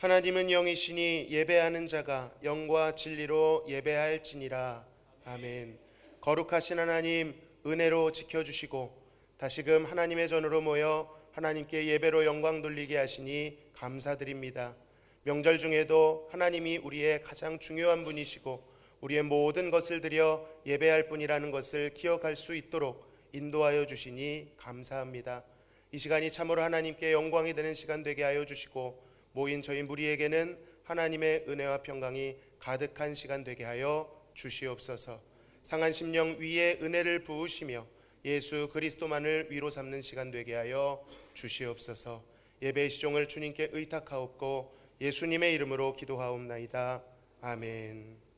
하나님은 영이시니 예배하는 자가 영과 진리로 예배할지니라. 아멘. 거룩하신 하나님, 은혜로 지켜주시고 다시금 하나님의 전으로 모여 하나님께 예배로 영광 돌리게 하시니 감사드립니다. 명절 중에도 하나님이 우리의 가장 중요한 분이시고 우리의 모든 것을 드려 예배할 분이라는 것을 기억할 수 있도록 인도하여 주시니 감사합니다. 이 시간이 참으로 하나님께 영광이 되는 시간 되게 하여 주시고 모인 저희 무리에게는 하나님의 은혜와 평강이 가득한 시간 되게 하여 주시옵소서. 상한 심령 위에 은혜를 부으시며 예수 그리스도만을 위로 삼는 시간 되게 하여 주시옵소서. 예배의 시종을 주님께 의탁하옵고 예수님의 이름으로 기도하옵나이다. 아멘.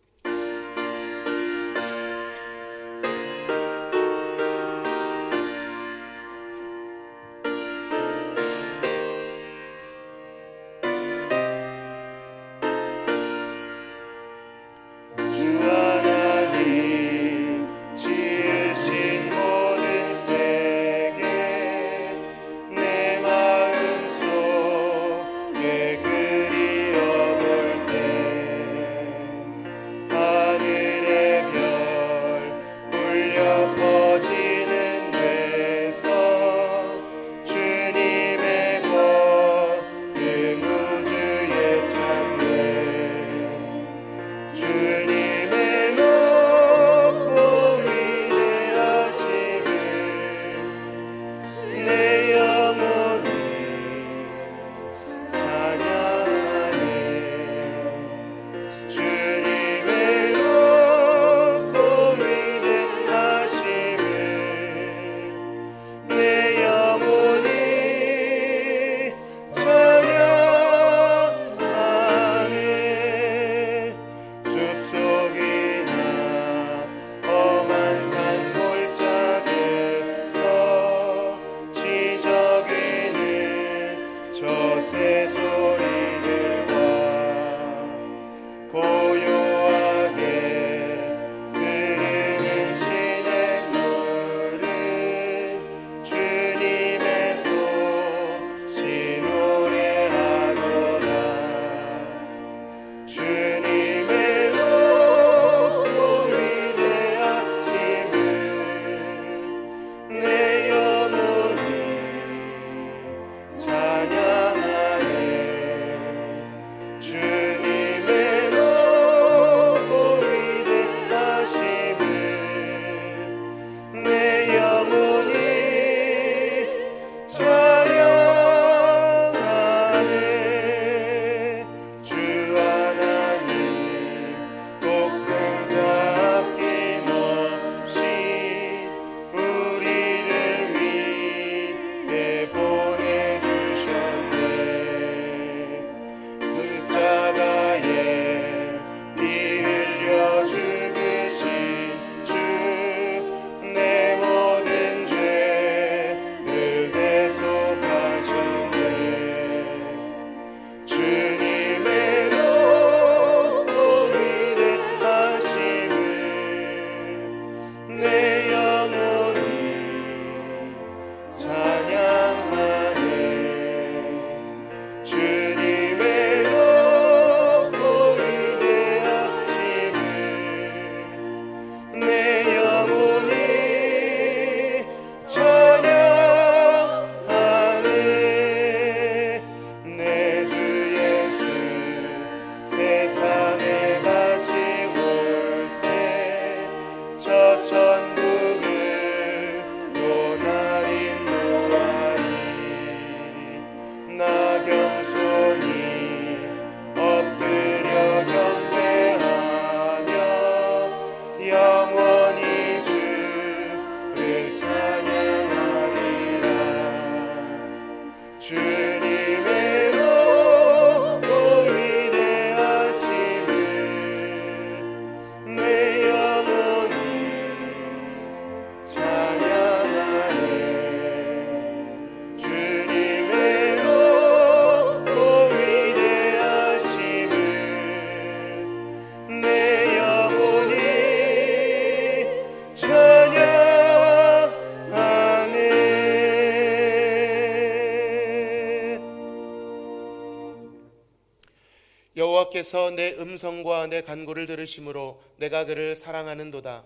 여호와께서 내 음성과 내 간구를 들으심으로 내가 그를 사랑하는도다.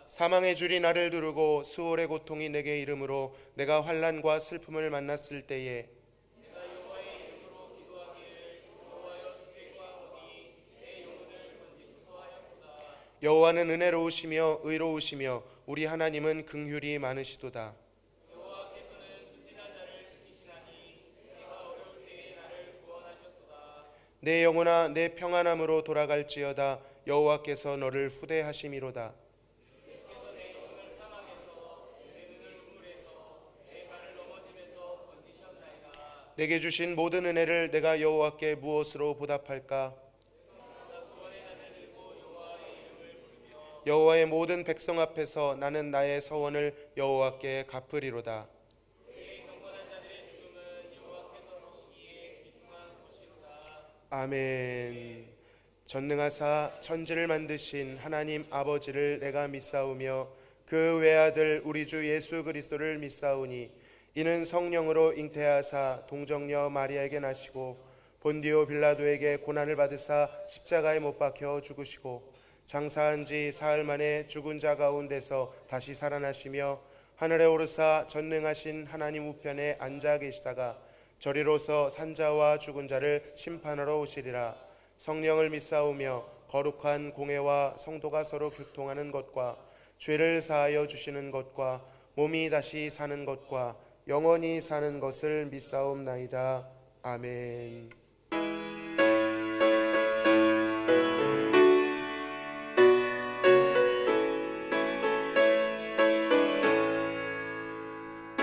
사망의 줄이 나를 두르고 수월의 고통이 내게 이름으로 내가 환난과 슬픔을 만났을 때에 여호와는 은혜로우시며 의로우시며 우리 하나님은 긍휼이 많으시도다. 내 영혼아 내 평안함으로 돌아갈지어다. 여호와께서 너를 후대하심이로다. 내게 주신 모든 은혜를 내가 여호와께 무엇으로 보답할까? 여호와의 모든 백성 앞에서 나는 나의 서원을 여호와께 갚으리로다. 아멘. 전능하사 천지를 만드신 하나님 아버지를 내가 믿사오며 그 외아들 우리 주 예수 그리스도를 믿사오니 이는 성령으로 잉태하사 동정녀 마리아에게 나시고 본디오 빌라도에게 고난을 받으사 십자가에 못 박혀 죽으시고 장사한 지 사흘 만에 죽은 자 가운데서 다시 살아나시며 하늘에 오르사 전능하신 하나님 우편에 앉아 계시다가 저리로서 산자와 죽은 자를 심판하러 오시리라. 성령을 믿사오며 거룩한 공회와 성도가 서로 교통하는 것과 죄를 사하여 주시는 것과 몸이 다시 사는 것과 영원히 사는 것을 믿사옵나이다. 아멘.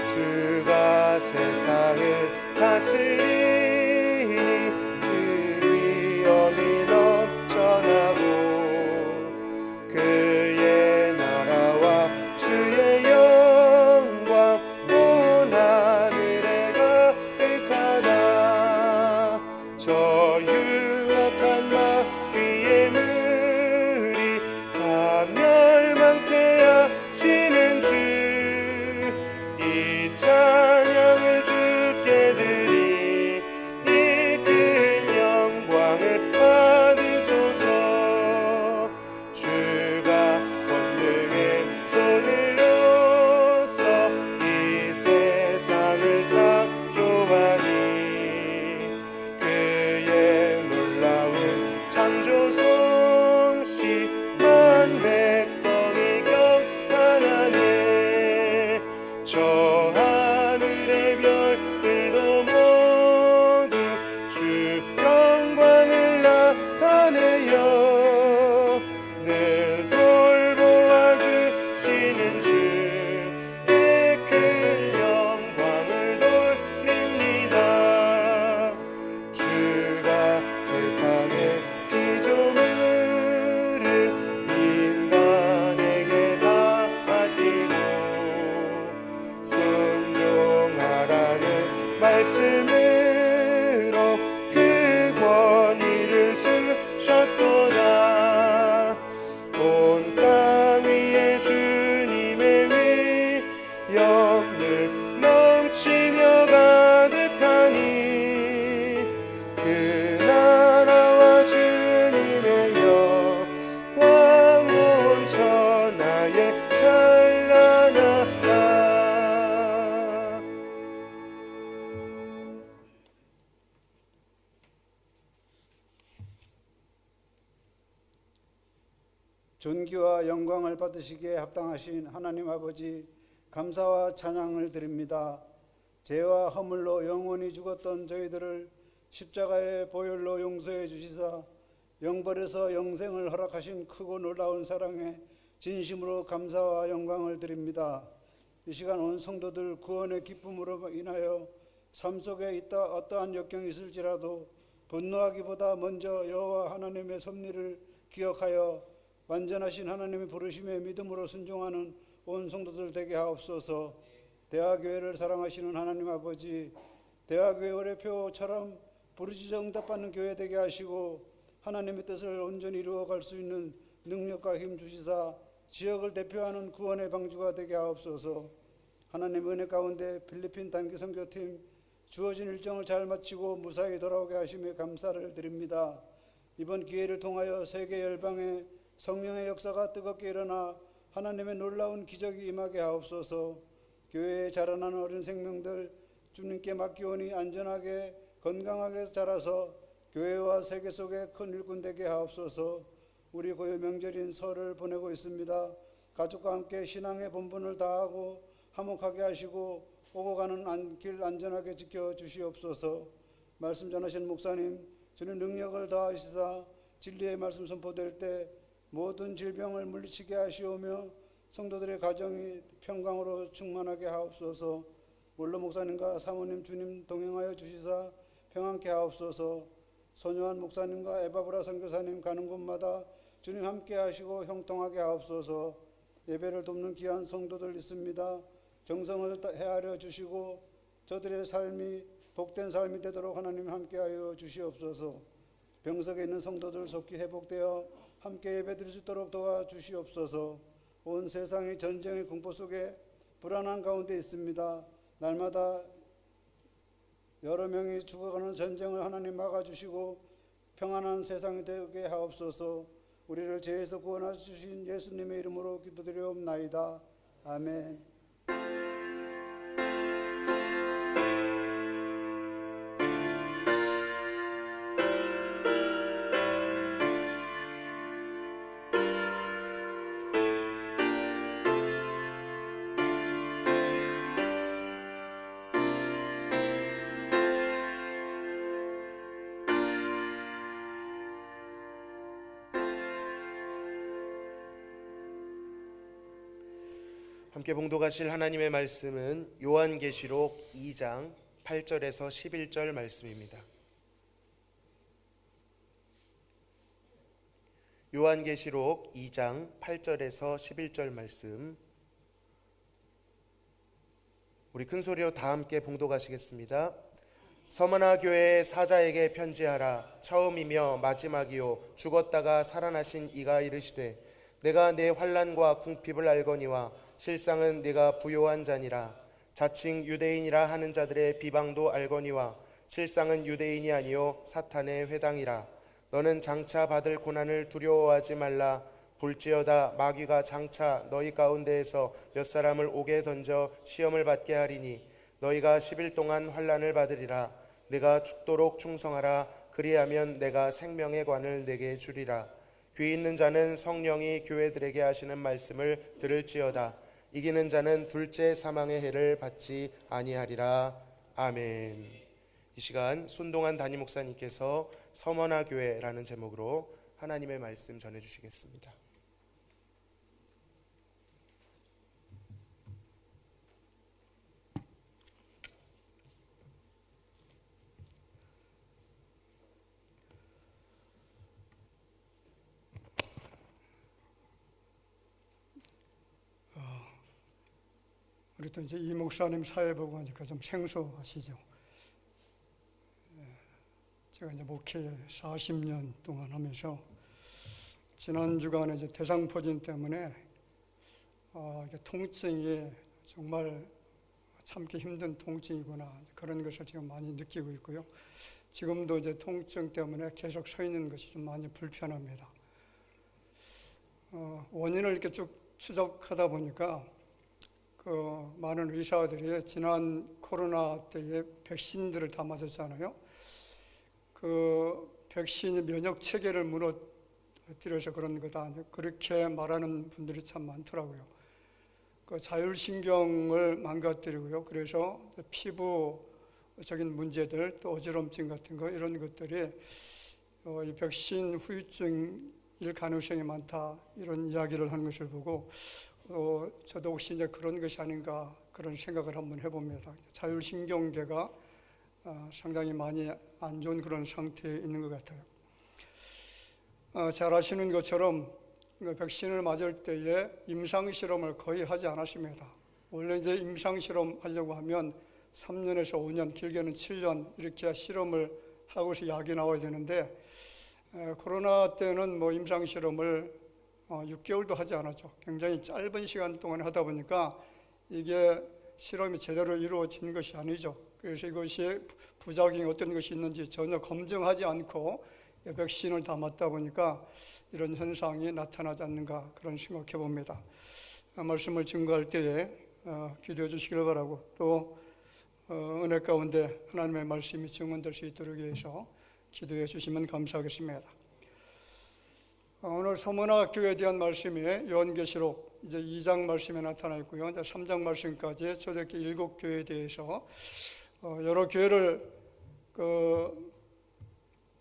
주가 세상을 다스리니 그 위엄이 넘쳐나고 그의 나라와 주의 영광 온 하늘에 가득하다. 저 율곡한 마귀의 물이 다 멸망케 하시는 주 이 찬양을 주께 드리니 큰 영광을 받으소서. 주가 권능의 손으로서 이 세상을 창조하니 그의 놀라운 창조 솜씨 만 백성이 경탄하네. 저 하늘의 별들도 모두 주 영광을 나타내요. 늘 돌보아 주시는 주의 큰 영광을 돌립니다. 주가 세상의 피조물을 인간에게 다 맡기고 순종하라는 말씀으로 그 권위를 주셨도다. 온 땅 위에 주님의 위엄 늘 넘치며 가득하니 그 나라와 주님의 영광 온 천하에 찬란하다. 존귀와 영광을 받으시기에 합당하신 하나님 아버지, 감사와 찬양을 드립니다. 죄와 허물로 영원히 죽었던 저희들을 십자가의 보혈로 용서해 주시사 영벌에서 영생을 허락하신 크고 놀라운 사랑에 진심으로 감사와 영광을 드립니다. 이 시간 온 성도들 구원의 기쁨으로 인하여 삶 속에 있다 어떠한 역경이 있을지라도 분노하기보다 먼저 여호와 하나님의 섭리를 기억하여 완전하신 하나님의 부르심에 믿음으로 순종하는 온 성도들 되게 하옵소서. 대화교회를 사랑하시는 하나님 아버지, 대화교회 의뢰표처럼 부르짖어 응답받는 교회 되게 하시고 하나님의 뜻을 온전히 이루어갈 수 있는 능력과 힘 주시사 지역을 대표하는 구원의 방주가 되게 하옵소서. 하나님 은혜 가운데 필리핀 단기 선교팀 주어진 일정을 잘 마치고 무사히 돌아오게 하심에 감사를 드립니다. 이번 기회를 통하여 세계 열방에 성령의 역사가 뜨겁게 일어나 하나님의 놀라운 기적이 임하게 하옵소서. 교회에 자라나는 어린 생명들 주님께 맡기오니 안전하게 건강하게 자라서 교회와 세계 속에 큰 일꾼 되게 하옵소서. 우리 고유 명절인 설을 보내고 있습니다. 가족과 함께 신앙의 본분을 다하고 화목하게 하시고 오고 가는 길 안전하게 지켜주시옵소서. 말씀 전하신 목사님 주님 능력을 다하시사 진리의 말씀 선포될 때 모든 질병을 물리치게 하시오며 성도들의 가정이 평강으로 충만하게 하옵소서. 원로 목사님과 사모님 주님 동행하여 주시사 평안케 하옵소서. 손요한 목사님과 에바브라 선교사님 가는 곳마다 주님 함께 하시고 형통하게 하옵소서. 예배를 돕는 귀한 성도들 있습니다. 정성을 헤아려 주시고 저들의 삶이 복된 삶이 되도록 하나님 함께하여 주시옵소서. 병석에 있는 성도들 속히 회복되어 함께 예배드릴 수 있도록 도와주시옵소서. 온 세상이 전쟁의 공포 속에 불안한 가운데 있습니다. 날마다 여러 명이 죽어가는 전쟁을 하나님 막아주시고 평안한 세상이 되게 하옵소서. 우리를 죄에서 구원하신 예수님의 이름으로 기도드리옵나이다. 아멘. 함께 봉독하실 하나님의 말씀은 요한계시록 2장 8절에서 11절 말씀입니다. 요한계시록 2장 8절에서 11절 말씀, 우리 큰 소리로 다 함께 봉독하시겠습니다. 서머나 교회의 사자에게 편지하라. 처음이며 마지막이요 죽었다가 살아나신 이가 이르시되 내가 내 환난과 궁핍을 알거니와 실상은 네가 부요한 자니라. 자칭 유대인이라 하는 자들의 비방도 알거니와 실상은 유대인이 아니요 사탄의 회당이라. 너는 장차 받을 고난을 두려워하지 말라. 볼지어다 마귀가 장차 너희 가운데에서 몇 사람을 옥에 던져 시험을 받게 하리니 너희가 10일 동안 환난을 받으리라. 네가 죽도록 충성하라. 그리하면 내가 생명의 관을 내게 주리라. 귀 있는 자는 성령이 교회들에게 하시는 말씀을 들을지어다. 이기는 자는 둘째 사망의 해를 받지 아니하리라. 아멘. 이 시간 손동환 담임 목사님께서 서머나 교회라는 제목으로 하나님의 말씀 전해주시겠습니다. 우리 또 이제 이 목사님 사회 보고 하니까 좀 생소하시죠. 제가 이제 목회 40년 동안 하면서 지난 주간에 이제 대상포진 때문에 이게 통증이 정말 참기 힘든 통증이구나, 그런 것을 지금 많이 느끼고 있고요. 지금도 이제 통증 때문에 계속 서 있는 것이 좀 많이 불편합니다. 원인을 이렇게 쭉 추적하다 보니까 많은 의사들이 지난 코로나 때에 백신들을 다 맞았잖아요. 그 백신이 면역 체계를 무너뜨려서 그런 거다, 그렇게 말하는 분들이 참 많더라고요. 그 자율신경을 망가뜨리고요. 그래서 피부적인 문제들, 또 어지럼증 같은 거, 이런 것들이 이 백신 후유증일 가능성이 많다, 이런 이야기를 하는 것을 보고 저도 혹시 이제 그런 것이 아닌가, 그런 생각을 한번 해봅니다. 자율신경계가 상당히 많이 안 좋은 그런 상태에 있는 것 같아요. 잘 아시는 것처럼 백신을 맞을 때에 임상실험을 거의 하지 않았습니다. 원래 이제 임상실험 하려고 하면 3년에서 5년, 길게는 7년 이렇게 실험을 하고서 약이 나와야 되는데, 코로나 때는 뭐 임상실험을 6개월도 하지 않았죠. 굉장히 짧은 시간 동안 하다 보니까 이게 실험이 제대로 이루어진 것이 아니죠. 그래서 이것이 부작용이 어떤 것이 있는지 전혀 검증하지 않고 백신을 다 맞다 보니까 이런 현상이 나타나지 않는가 그런 생각해 봅니다. 말씀을 증거할 때에 기도해 주시길 바라고 또 은혜 가운데 하나님의 말씀이 증언될 수 있도록 위해서 기도해 주시면 감사하겠습니다. 오늘 서문학교에 대한 말씀이 요한계시록 이제 2장 말씀에 나타나 있고요. 이제 3장 말씀까지 초대교회 7교회에 대해서 여러 교회를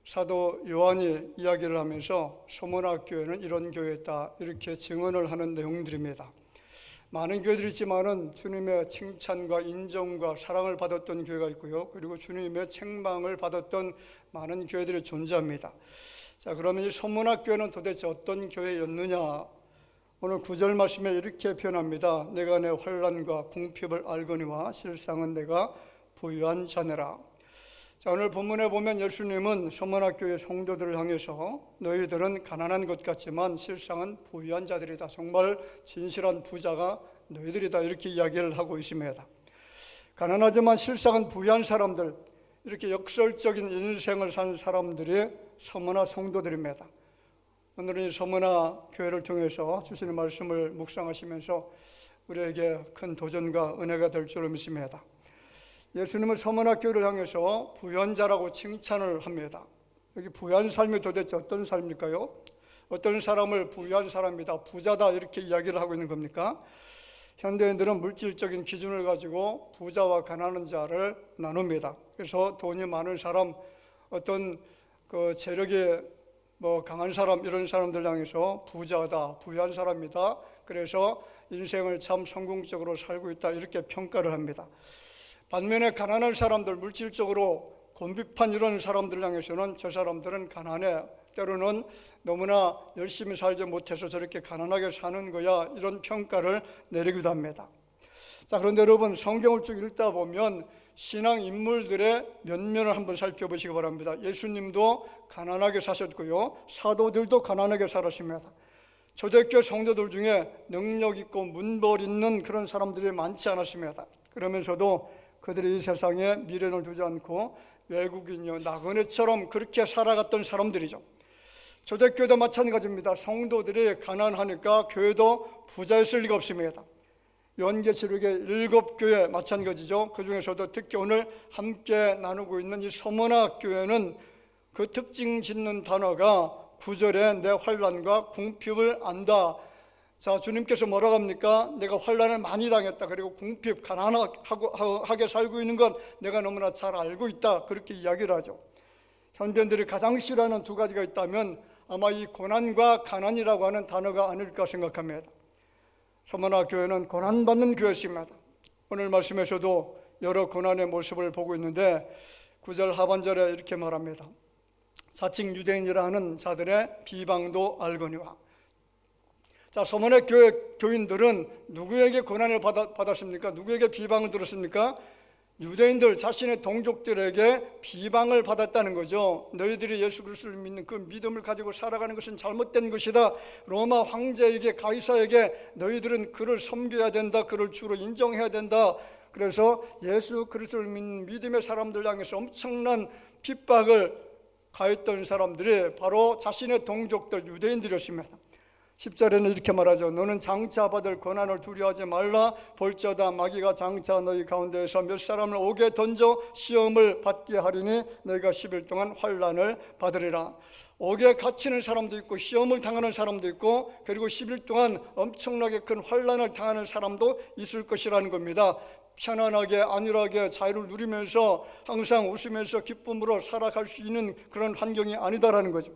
사도 요한이 이야기를 하면서 서문학교회는 이런 교회다 이렇게 증언을 하는 내용들입니다. 많은 교회들이 있지만은 주님의 칭찬과 인정과 사랑을 받았던 교회가 있고요. 그리고 주님의 책망을 받았던 많은 교회들이 존재합니다. 자, 그러면 이 서문학교회는 도대체 어떤 교회였느냐? 오늘 9절 말씀에 이렇게 표현합니다. 내가 내 환난과 궁핍을 알거니와 실상은 내가 부유한 자네라. 자, 오늘 본문에 보면 예수님은 서문학교의 성도들을 향해서 너희들은 가난한 것 같지만 실상은 부유한 자들이다. 정말 진실한 부자가 너희들이다. 이렇게 이야기를 하고 있습니다. 가난하지만 실상은 부유한 사람들, 이렇게 역설적인 인생을 산 사람들이 서문화 성도들입니다. 오늘은 이 서문화 교회를 통해서 주시는 말씀을 묵상하시면서 우리에게 큰 도전과 은혜가 될 줄로 믿습니다. 예수님은 서문화 교회를 향해서 부유한 자라고 칭찬을 합니다. 여기 부유한 삶이 도대체 어떤 삶일까요? 어떤 사람을 부유한 사람이다, 부자다 이렇게 이야기를 하고 있는 겁니까? 현대인들은 물질적인 기준을 가지고 부자와 가난한 자를 나눕니다. 그래서 돈이 많은 사람, 어떤 재력이 강한 사람, 이런 사람들 향해서 부자다, 부유한 사람이다. 그래서 인생을 참 성공적으로 살고 있다 이렇게 평가를 합니다. 반면에 가난한 사람들, 물질적으로 곤비판 이런 사람들 향해서는 저 사람들은 가난해, 때로는 너무나 열심히 살지 못해서 저렇게 가난하게 사는 거야, 이런 평가를 내리기도 합니다. 자, 그런데 여러분, 성경을 쭉 읽다 보면 신앙 인물들의 면면을 한번 살펴보시기 바랍니다. 예수님도 가난하게 사셨고요, 사도들도 가난하게 살았습니다. 초대교회 성도들 중에 능력 있고 문벌 있는 그런 사람들이 많지 않았습니다. 그러면서도 그들이 이 세상에 미련을 두지 않고 외국인이요 나그네처럼 그렇게 살아갔던 사람들이죠. 초대교회도 마찬가지입니다. 성도들이 가난하니까 교회도 부자였을 리가 없습니다. 요한계시록의 7교회 마찬가지죠. 그 중에서도 특히 오늘 함께 나누고 있는 이 서문화 교회는 그 특징 짓는 단어가 9절에 내 환난과 궁핍을 안다. 자, 주님께서 뭐라고 합니까? 내가 환난을 많이 당했다. 그리고 궁핍, 가난하게 살고 있는 건 내가 너무나 잘 알고 있다. 그렇게 이야기를 하죠. 현대인들이 가장 싫어하는 두 가지가 있다면 아마 이 고난과 가난이라고 하는 단어가 아닐까 생각합니다. 서문화 교회는 고난받는 교회였습니다. 오늘 말씀에서도 여러 고난의 모습을 보고 있는데 9절 하반절에 이렇게 말합니다. 자칭 유대인이라 하는 자들의 비방도 알거니와. 자, 서문의 교인들은 누구에게 고난을 받았습니까? 누구에게 비방을 들었습니까? 유대인들, 자신의 동족들에게 비방을 받았다는 거죠. 너희들이 예수 그리스도를 믿는 그 믿음을 가지고 살아가는 것은 잘못된 것이다. 로마 황제에게, 가이사에게 너희들은 그를 섬겨야 된다. 그를 주로 인정해야 된다. 그래서 예수 그리스도를 믿는 믿음의 사람들 향해서 엄청난 핍박을 가했던 사람들이 바로 자신의 동족들, 유대인들이었습니다. 10절에는 이렇게 말하죠. 너는 장차 받을 고난을 두려워하지 말라. 볼지어다 마귀가 장차 너희 가운데에서 몇 사람을 옥에 던져 시험을 받게 하리니 너희가 10일 동안 환난을 받으리라. 옥에 갇히는 사람도 있고 시험을 당하는 사람도 있고 그리고 10일 동안 엄청나게 큰 환난을 당하는 사람도 있을 것이라는 겁니다. 편안하게 안일하게 자유를 누리면서 항상 웃으면서 기쁨으로 살아갈 수 있는 그런 환경이 아니다라는 거죠.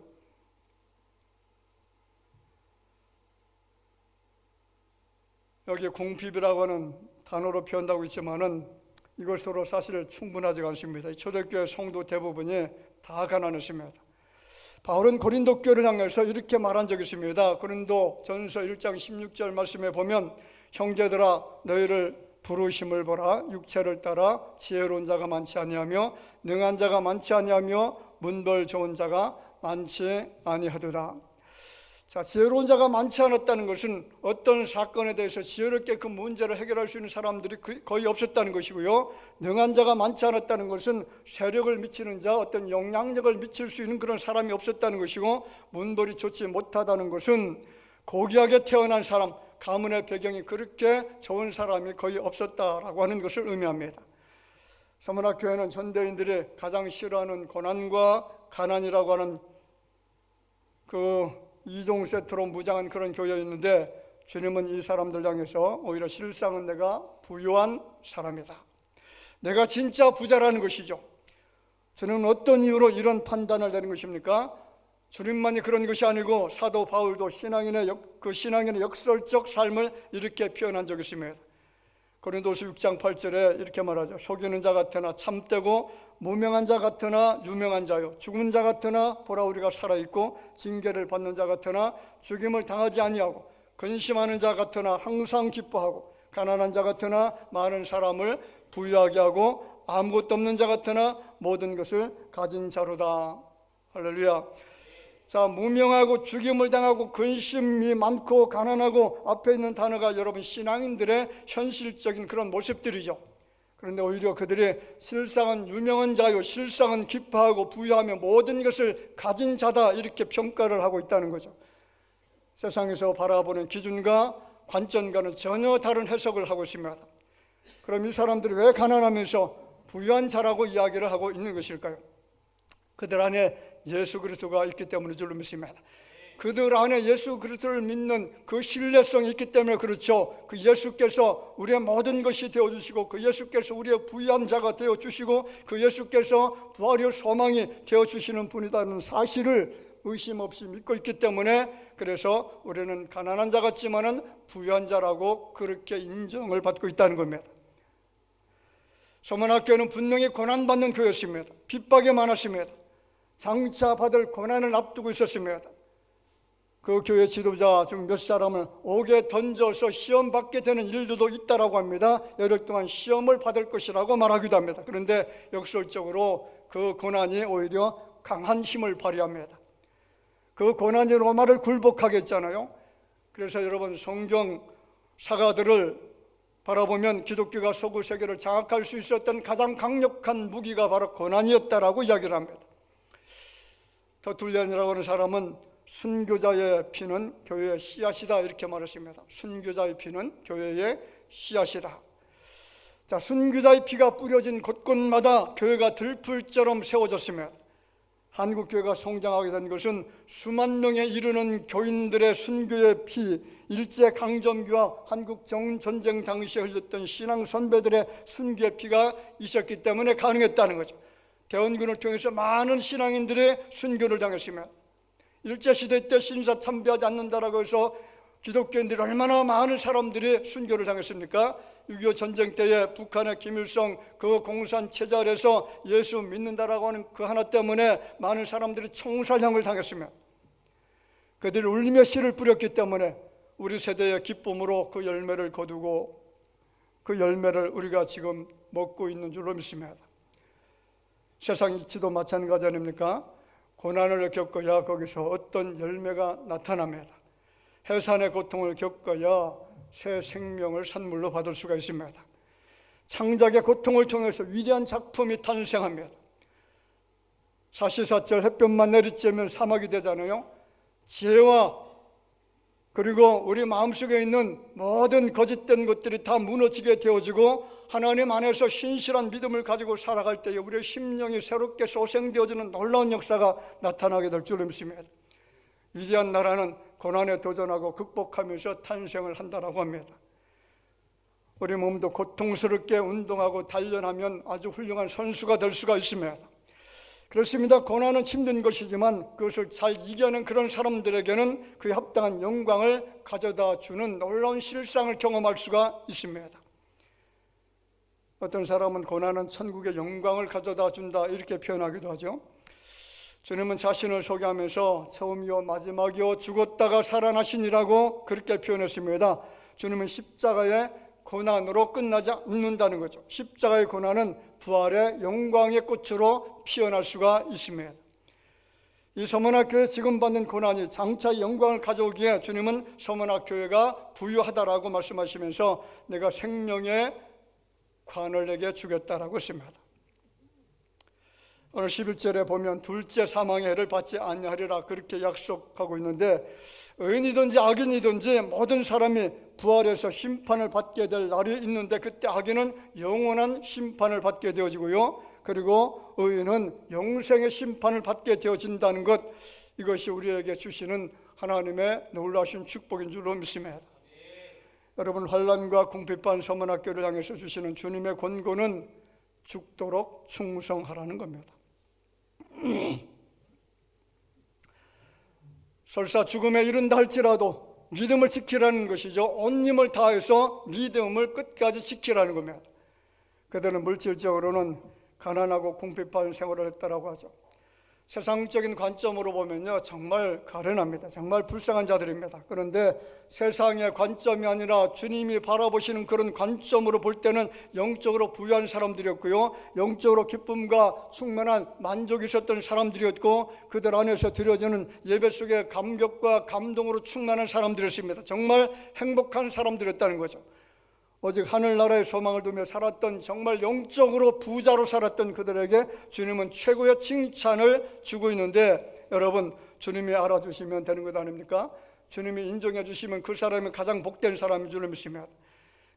여기 궁핍이라고 하는 단어로 표현하고 있지만은 이것으로 사실 충분하지 않습니다. 초대교회 성도 대부분이 다 가난했습니다. 바울은 고린도 교회를 향해서 이렇게 말한 적이 있습니다. 고린도 전서 1장 16절 말씀에 보면 형제들아 너희를 부르심을 보라. 육체를 따라 지혜로운 자가 많지 아니하며 능한 자가 많지 아니하며 문벌 좋은 자가 많지 아니하도다. 자, 지혜로운 자가 많지 않았다는 것은 어떤 사건에 대해서 지혜롭게 그 문제를 해결할 수 있는 사람들이 거의 없었다는 것이고요. 능한 자가 많지 않았다는 것은 세력을 미치는 자, 어떤 영향력을 미칠 수 있는 그런 사람이 없었다는 것이고, 문벌이 좋지 못하다는 것은 고귀하게 태어난 사람, 가문의 배경이 그렇게 좋은 사람이 거의 없었다라고 하는 것을 의미합니다. 서문학교회는 현대인들이 가장 싫어하는 고난과 가난이라고 하는 그 2종 세트로 무장한 그런 교회였는데, 주님은 이 사람들 향해서 오히려 실상은 내가 부유한 사람이다, 내가 진짜 부자라는 것이죠. 주님은 어떤 이유로 이런 판단을 내린 것입니까? 주님만이 그런 것이 아니고 사도 바울도 신앙인의 역설적 삶을 이렇게 표현한 적이 있습니다. 고린도서 6장 8절에 이렇게 말하죠. 속이는 자 같으나 참되고 무명한 자 같으나 유명한 자요, 죽은 자 같으나 보라 우리가 살아있고 징계를 받는 자 같으나 죽임을 당하지 아니하고 근심하는 자 같으나 항상 기뻐하고 가난한 자 같으나 많은 사람을 부유하게 하고 아무것도 없는 자 같으나 모든 것을 가진 자로다. 할렐루야. 자, 무명하고 죽임을 당하고 근심이 많고 가난하고, 앞에 있는 단어가 여러분 신앙인들의 현실적인 그런 모습들이죠. 그런데 오히려 그들이 실상은 유명한 자요, 실상은 기뻐하고 부유하며 모든 것을 가진 자다, 이렇게 평가를 하고 있다는 거죠. 세상에서 바라보는 기준과 관점과는 전혀 다른 해석을 하고 있습니다. 그럼 이 사람들이 왜 가난하면서 부유한 자라고 이야기를 하고 있는 것일까요? 그들 안에 예수 그리스도가 있기 때문에 줄로 믿습니다. 그들 안에 예수 그리스도를 믿는 그 신뢰성이 있기 때문에 그렇죠. 그 예수께서 우리의 모든 것이 되어주시고, 그 예수께서 우리의 부유한 자가 되어주시고, 그 예수께서 부활의 소망이 되어주시는 분이라는 사실을 의심 없이 믿고 있기 때문에, 그래서 우리는 가난한 자 같지만은 부유한 자라고 그렇게 인정을 받고 있다는 겁니다. 서문학교는 분명히 고난받는 교회였습니다. 핍박이 많았습니다. 장차 받을 고난을 앞두고 있었습니다. 그 교회 지도자 중 몇 사람을 옥에 던져서 시험 받게 되는 일들도 있다라고 합니다. 열흘 동안 시험을 받을 것이라고 말하기도 합니다. 그런데 역설적으로 그 고난이 오히려 강한 힘을 발휘합니다. 그 고난이 로마를 굴복하게 했잖아요. 그래서 여러분, 성경 사가들을 바라보면 기독교가 서구 세계를 장악할 수 있었던 가장 강력한 무기가 바로 고난이었다라고 이야기를 합니다. 터툴리안이라고 하는 사람은 순교자의 피는 교회의 씨앗이다, 이렇게 말했습니다. 순교자의 피는 교회의 씨앗이다. 자, 순교자의 피가 뿌려진 곳곳마다 교회가 들풀처럼 세워졌으며, 한국 교회가 성장하게 된 것은 수만 명에 이르는 교인들의 순교의 피, 일제 강점기와 한국 전쟁 당시에 흘렸던 신앙 선배들의 순교의 피가 있었기 때문에 가능했다는 거죠. 대원군을 통해서 많은 신앙인들이 순교를 당했으며, 일제시대 때 신사 참배하지 않는다라고 해서 기독교인들이 얼마나 많은 사람들이 순교를 당했습니까? 6.25 전쟁 때에 북한의 김일성 그 공산 체제 아래서 예수 믿는다라고 하는 그 하나 때문에 많은 사람들이 총살형을 당했으며, 그들이 울며 씨를 뿌렸기 때문에 우리 세대의 기쁨으로 그 열매를 거두고 그 열매를 우리가 지금 먹고 있는 줄로 믿습니다. 세상 이치도 마찬가지 아닙니까? 고난을 겪어야 거기서 어떤 열매가 나타납니다. 해산의 고통을 겪어야 새 생명을 선물로 받을 수가 있습니다. 창작의 고통을 통해서 위대한 작품이 탄생합니다. 사시사철 햇볕만 내리쬐면 사막이 되잖아요. 지혜와 그리고 우리 마음속에 있는 모든 거짓된 것들이 다 무너지게 되어지고, 하나님 안에서 신실한 믿음을 가지고 살아갈 때에 우리의 심령이 새롭게 소생되어지는 놀라운 역사가 나타나게 될 줄로 믿습니다. 위대한 나라는 고난에 도전하고 극복하면서 탄생을 한다라고 합니다. 우리 몸도 고통스럽게 운동하고 단련하면 아주 훌륭한 선수가 될 수가 있습니다. 그렇습니다. 고난은 힘든 것이지만 그것을 잘 이겨낸 그런 사람들에게는 그에 합당한 영광을 가져다 주는 놀라운 실상을 경험할 수가 있습니다. 어떤 사람은 고난은 천국의 영광을 가져다 준다, 이렇게 표현하기도 하죠. 주님은 자신을 소개하면서 처음이요 마지막이요 죽었다가 살아나시니라고 그렇게 표현했습니다. 주님은 십자가의 고난으로 끝나지 않는다는 거죠. 십자가의 고난은 부활의 영광의 꽃으로 피어날 수가 있습니다. 이 서문학교에 지금 받는 고난이 장차 영광을 가져오기에 주님은 서문학교회가 부유하다라고 말씀하시면서 내가 생명의 관을 내게 주겠다라고 했습니다. 오늘 11절에 보면 둘째 사망의 해를 받지 아니하리라 그렇게 약속하고 있는데, 의인이든지 악인이든지 모든 사람이 부활해서 심판을 받게 될 날이 있는데, 그때 악인은 영원한 심판을 받게 되어지고요, 그리고 의인은 영생의 심판을 받게 되어진다는 것, 이것이 우리에게 주시는 하나님의 놀라신 축복인 줄로 믿습니다. 여러분, 환난과 궁핍한 서문학교를 향해서 주시는 주님의 권고는 죽도록 충성하라는 겁니다. 설사 죽음에 이른다 할지라도 믿음을 지키라는 것이죠. 온 힘을 다해서 믿음을 끝까지 지키라는 겁니다. 그들은 물질적으로는 가난하고 궁핍한 생활을 했다라고 하죠. 세상적인 관점으로 보면요, 정말 가련합니다. 정말 불쌍한 자들입니다. 그런데 세상의 관점이 아니라 주님이 바라보시는 그런 관점으로 볼 때는 영적으로 부유한 사람들이었고요, 영적으로 기쁨과 충만한 만족이 있었던 사람들이었고, 그들 안에서 드려지는 예배 속에 감격과 감동으로 충만한 사람들이었습니다. 정말 행복한 사람들이었다는 거죠. 오직 하늘나라의 소망을 두며 살았던, 정말 영적으로 부자로 살았던 그들에게 주님은 최고의 칭찬을 주고 있는데, 여러분, 주님이 알아주시면 되는 것 아닙니까? 주님이 인정해 주시면 그 사람이 가장 복된 사람인 줄을 믿습니다.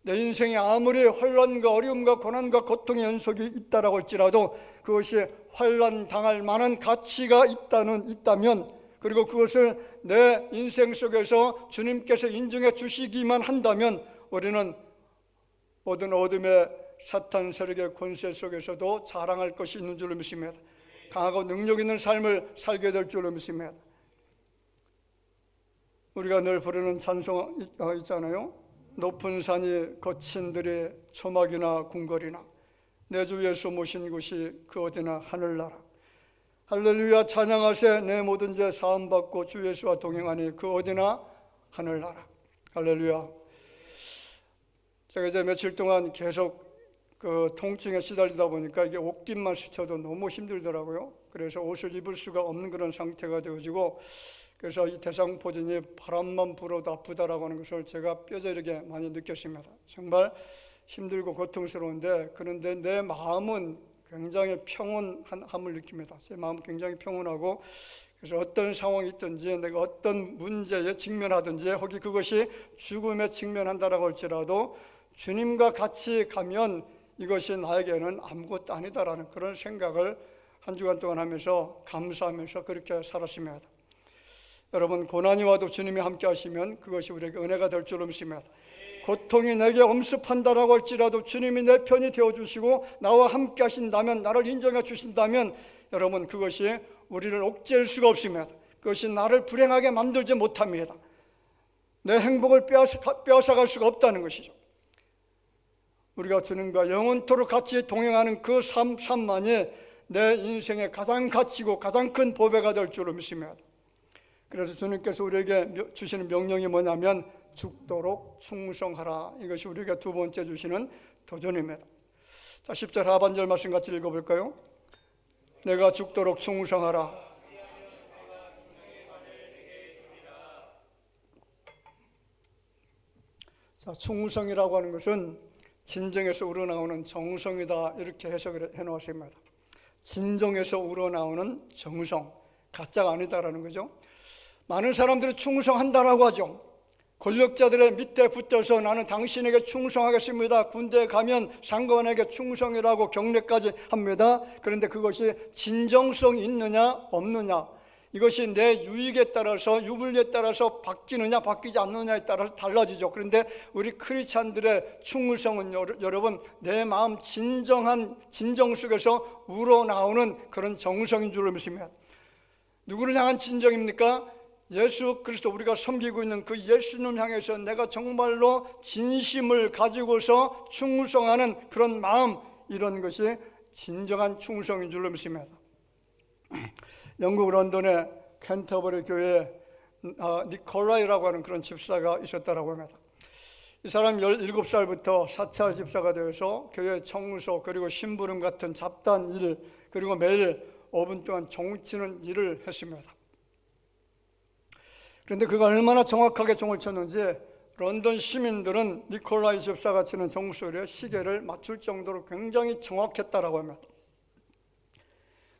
내 인생에 아무리 환난과 어려움과 고난과 고통의 연속이 있다라고 할지라도 그것이 환난 당할 만한 가치가 있다면, 그리고 그것을 내 인생 속에서 주님께서 인정해 주시기만 한다면, 우리는 모든 어둠의 사탄 세력의 권세 속에서도 자랑할 것이 있는 줄로 믿습니다. 강하고 능력 있는 삶을 살게 될 줄로 믿습니다. 우리가 늘 부르는 찬송 있잖아요. 높은 산이 거친 들의 초막이나 궁궐이나 내 주 예수 모신 곳이 그 어디나 하늘나라. 할렐루야 찬양하세. 내 모든 죄 사함받고 주 예수와 동행하니 그 어디나 하늘나라. 할렐루야. 제가 이제 며칠 동안 계속 그 통증에 시달리다 보니까 이게 옷깃만 스쳐도 너무 힘들더라고요. 그래서 옷을 입을 수가 없는 그런 상태가 되어지고, 그래서 이 대상포진이 바람만 불어도 아프다라고 하는 것을 제가 뼈저리게 많이 느꼈습니다. 정말 힘들고 고통스러운데, 그런데 내 마음은 굉장히 평온함을 느낍니다. 제 마음은 굉장히 평온하고, 그래서 어떤 상황이 있든지 내가 어떤 문제에 직면하든지, 혹이 그것이 죽음에 직면한다라고 할지라도 주님과 같이 가면 이것이 나에게는 아무것도 아니다라는 그런 생각을 한 주간 동안 하면서 감사하면서 그렇게 살았습니다. 여러분, 고난이 와도 주님이 함께 하시면 그것이 우리에게 은혜가 될 줄로 믿습니다. 고통이 내게 엄습한다라고 할지라도 주님이 내 편이 되어주시고 나와 함께 하신다면, 나를 인정해 주신다면, 여러분, 그것이 우리를 옥죄일 수가 없습니다. 그것이 나를 불행하게 만들지 못합니다. 내 행복을 빼앗아갈 수가 없다는 것이죠. 우리가 주님과 영원토록 같이 동행하는 그 삶만이 내 인생의 가장 가치고 가장 큰 보배가 될 줄로 믿습니다. 그래서 주님께서 우리에게 주시는 명령이 뭐냐면 죽도록 충성하라. 이것이 우리에게 두 번째 주시는 도전입니다. 자, 10절 하반절 말씀 같이 읽어볼까요? 내가 죽도록 충성하라. 자, 충성이라고 하는 것은 진정에서 우러나오는 정성이다, 이렇게 해석을 해놓았습니다. 진정에서 우러나오는 정성, 가짜가 아니다라는 거죠. 많은 사람들이 충성한다라고 하죠. 권력자들의 밑에 붙어서 나는 당신에게 충성하겠습니다. 군대에 가면 상관에게 충성이라고 격려까지 합니다. 그런데 그것이 진정성이 있느냐 없느냐, 이것이 내 유익에 따라서, 유불리에 따라서 바뀌느냐 바뀌지 않느냐에 따라서 달라지죠. 그런데 우리 크리스찬들의 충성은 여러분, 내 마음 진정 속에서 우러나오는 그런 정성인 줄로 믿습니다. 누구를 향한 진정입니까? 예수 그리스도, 우리가 섬기고 있는 그 예수님 향해서 내가 정말로 진심을 가지고서 충성하는 그런 마음, 이런 것이 진정한 충성인 줄로 믿습니다. 영국 런던의 캔터버리 교회에 니콜라이라고 하는 그런 집사가 있었다라고 합니다. 이 사람이 17살부터 사찰 집사가 되어서 교회 청소, 그리고 심부름 같은 잡다한 일, 그리고 매일 5분 동안 종을 치는 일을 했습니다. 그런데 그가 얼마나 정확하게 종을 쳤는지 런던 시민들은 니콜라이 집사가 치는 종소리에 시계를 맞출 정도로 굉장히 정확했다라고 합니다.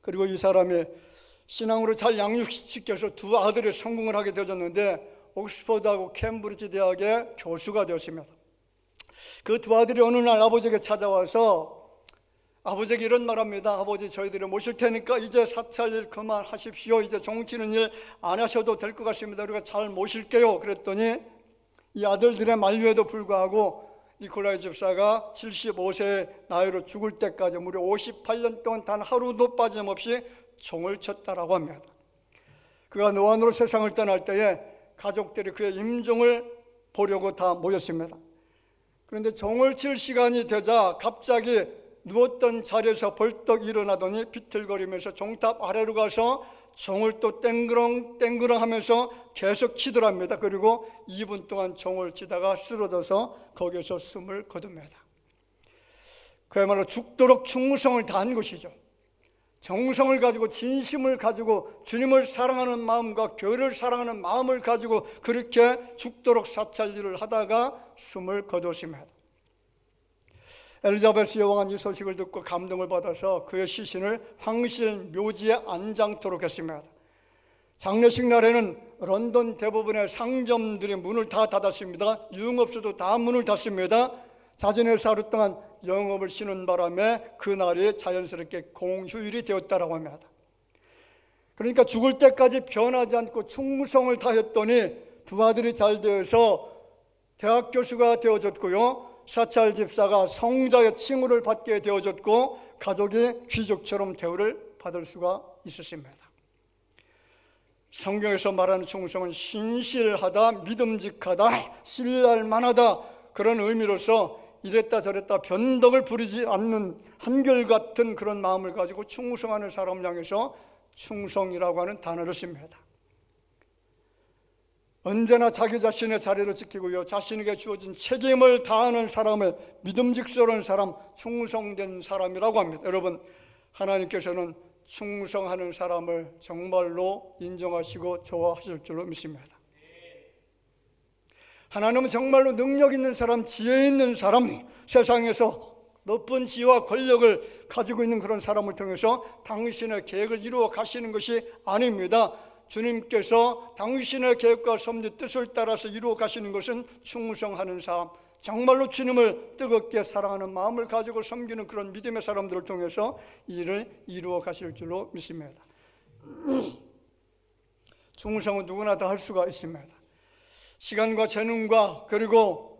그리고 이 사람이 신앙으로 잘 양육시켜서 두 아들이 성공을 하게 되었는데 옥스퍼드하고 캠브리지 대학의 교수가 되었습니다. 그 두 아들이 어느 날 아버지에게 찾아와서 아버지에게 이런 말합니다. 아버지, 저희들이 모실 테니까 이제 사찰일 그만하십시오. 이제 종치는 일 안 하셔도 될 것 같습니다. 우리가 잘 모실게요. 그랬더니 이 아들들의 만류에도 불구하고 니콜라이 집사가 75세의 나이로 죽을 때까지 무려 58년 동안 단 하루도 빠짐없이 종을 쳤다라고 합니다. 그가 노안으로 세상을 떠날 때에 가족들이 그의 임종을 보려고 다 모였습니다. 그런데 종을 칠 시간이 되자 갑자기 누웠던 자리에서 벌떡 일어나더니 비틀거리면서 종탑 아래로 가서 종을 또 땡그렁 하면서 계속 치더랍니다. 그리고 2분 동안 종을 치다가 쓰러져서 거기서 숨을 거둡니다. 그야말로 죽도록 충성을 다한 것이죠. 정성을 가지고 진심을 가지고 주님을 사랑하는 마음과 교회를 사랑하는 마음을 가지고 그렇게 죽도록 사찰 일을 하다가 숨을 거두었습니다. 엘리자베스 여왕은 이 소식을 듣고 감동을 받아서 그의 시신을 황실 묘지에 안장토록 했습니다. 장례식 날에는 런던 대부분의 상점들이 문을 다 닫았습니다. 유흥업소도 다 문을 닫습니다. 자진해서 하루 동안 영업을 쉬는 바람에 그날이 자연스럽게 공휴일이 되었다라고 합니다. 그러니까 죽을 때까지 변하지 않고 충성을 다했더니 두 아들이 잘 되어서 대학 교수가 되어졌고요, 사찰 집사가 성자의 칭호를 받게 되어졌고 가족이 귀족처럼 대우를 받을 수가 있었습니다. 성경에서 말하는 충성은 신실하다, 믿음직하다, 신뢰할 만하다, 그런 의미로서 이랬다 저랬다 변덕을 부리지 않는 한결같은 그런 마음을 가지고 충성하는 사람을 향해서 충성이라고 하는 단어를 씁니다. 언제나 자기 자신의 자리를 지키고요, 자신에게 주어진 책임을 다하는 사람을 믿음직스러운 사람, 충성된 사람이라고 합니다. 여러분, 하나님께서는 충성하는 사람을 정말로 인정하시고 좋아하실 줄로 믿습니다. 하나님은 정말로 능력 있는 사람, 지혜 있는 사람, 세상에서 높은 지혜와 권력을 가지고 있는 그런 사람을 통해서 당신의 계획을 이루어 가시는 것이 아닙니다. 주님께서 당신의 계획과 섭리 뜻을 따라서 이루어 가시는 것은 충성하는 삶, 정말로 주님을 뜨겁게 사랑하는 마음을 가지고 섬기는 그런 믿음의 사람들을 통해서 일을 이루어 가실 줄로 믿습니다. 충성은 누구나 다 할 수가 있습니다. 시간과 재능과 그리고